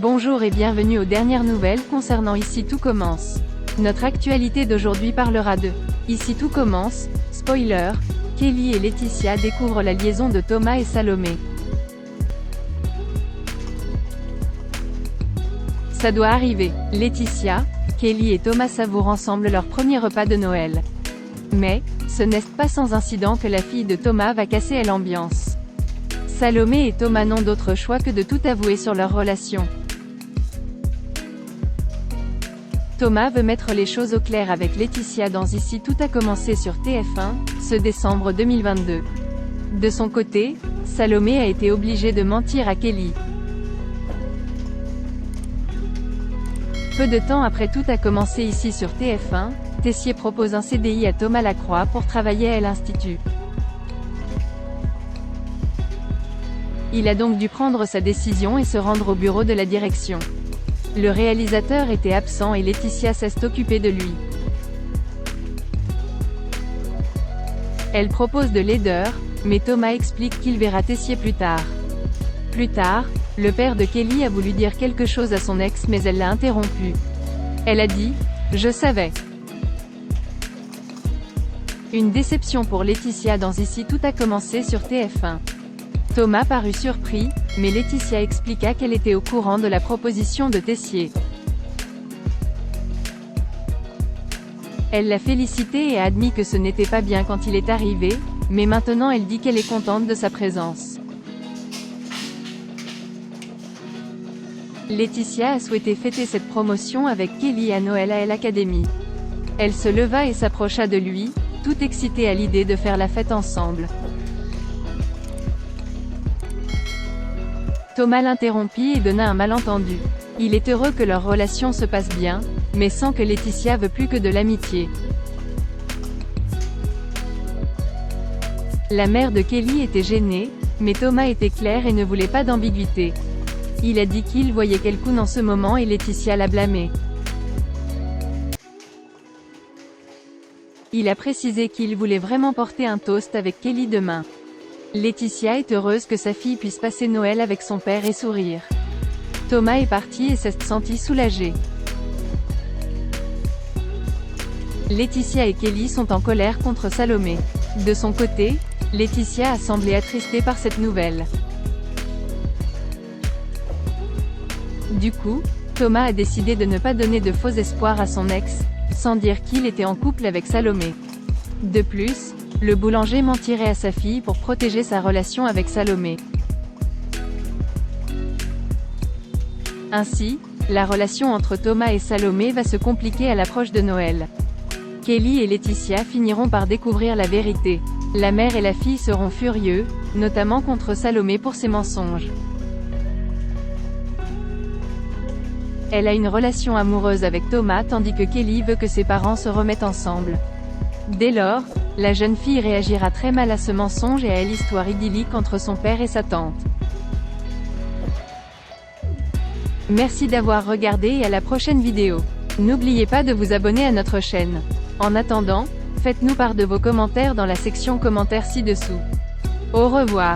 Bonjour et bienvenue aux dernières nouvelles concernant Ici tout commence. Notre actualité d'aujourd'hui parlera de Ici tout commence, spoiler, Kelly et Laetitia découvrent la liaison de Thomas et Salomé. Ça doit arriver. Laetitia, Kelly et Thomas savourent ensemble leur premier repas de Noël. Mais, ce n'est pas sans incident que la fille de Thomas va casser l'ambiance. Salomé et Thomas n'ont d'autre choix que de tout avouer sur leur relation. Thomas veut mettre les choses au clair avec Laetitia dans Ici tout a commencé sur TF1, ce décembre 2022. De son côté, Salomé a été obligée de mentir à Kelly. Peu de temps après Tout a commencé ici sur TF1, Tessier propose un CDI à Thomas Lacroix pour travailler à l'Institut. Il a donc dû prendre sa décision et se rendre au bureau de la direction. Le réalisateur était absent et Laetitia s'est occupée de lui. Elle propose de l'aideur, mais Thomas explique qu'il verra Tessier plus tard. Plus tard, le père de Kelly a voulu dire quelque chose à son ex mais elle l'a interrompu. Elle a dit « Je savais ». Une déception pour Laetitia dans Ici tout a commencé sur TF1. Thomas parut surpris, mais Laetitia expliqua qu'elle était au courant de la proposition de Tessier. Elle l'a félicité et a admis que ce n'était pas bien quand il est arrivé, mais maintenant elle dit qu'elle est contente de sa présence. Laetitia a souhaité fêter cette promotion avec Kelly à Noël à l'Académie. Elle se leva et s'approcha de lui, toute excitée à l'idée de faire la fête ensemble. Thomas l'interrompit et donna un malentendu. Il est heureux que leur relation se passe bien, mais sent que Laetitia veut plus que de l'amitié. La mère de Kelly était gênée, mais Thomas était clair et ne voulait pas d'ambiguïté. Il a dit qu'il voyait quelqu'un en ce moment et Laetitia l'a blâmé. Il a précisé qu'il voulait vraiment porter un toast avec Kelly demain. Laetitia est heureuse que sa fille puisse passer Noël avec son père et sourire. Thomas est parti et s'est senti soulagé. Laetitia et Kelly sont en colère contre Salomé. De son côté, Laetitia a semblé attristée par cette nouvelle. Du coup, Thomas a décidé de ne pas donner de faux espoirs à son ex, sans dire qu'il était en couple avec Salomé. De plus, le boulanger mentirait à sa fille pour protéger sa relation avec Salomé. Ainsi, la relation entre Thomas et Salomé va se compliquer à l'approche de Noël. Kelly et Laetitia finiront par découvrir la vérité. La mère et la fille seront furieux, notamment contre Salomé pour ses mensonges. Elle a une relation amoureuse avec Thomas tandis que Kelly veut que ses parents se remettent ensemble. Dès lors, la jeune fille réagira très mal à ce mensonge et à l'histoire idyllique entre son père et sa tante. Merci d'avoir regardé et à la prochaine vidéo. N'oubliez pas de vous abonner à notre chaîne. En attendant, faites-nous part de vos commentaires dans la section commentaires ci-dessous. Au revoir.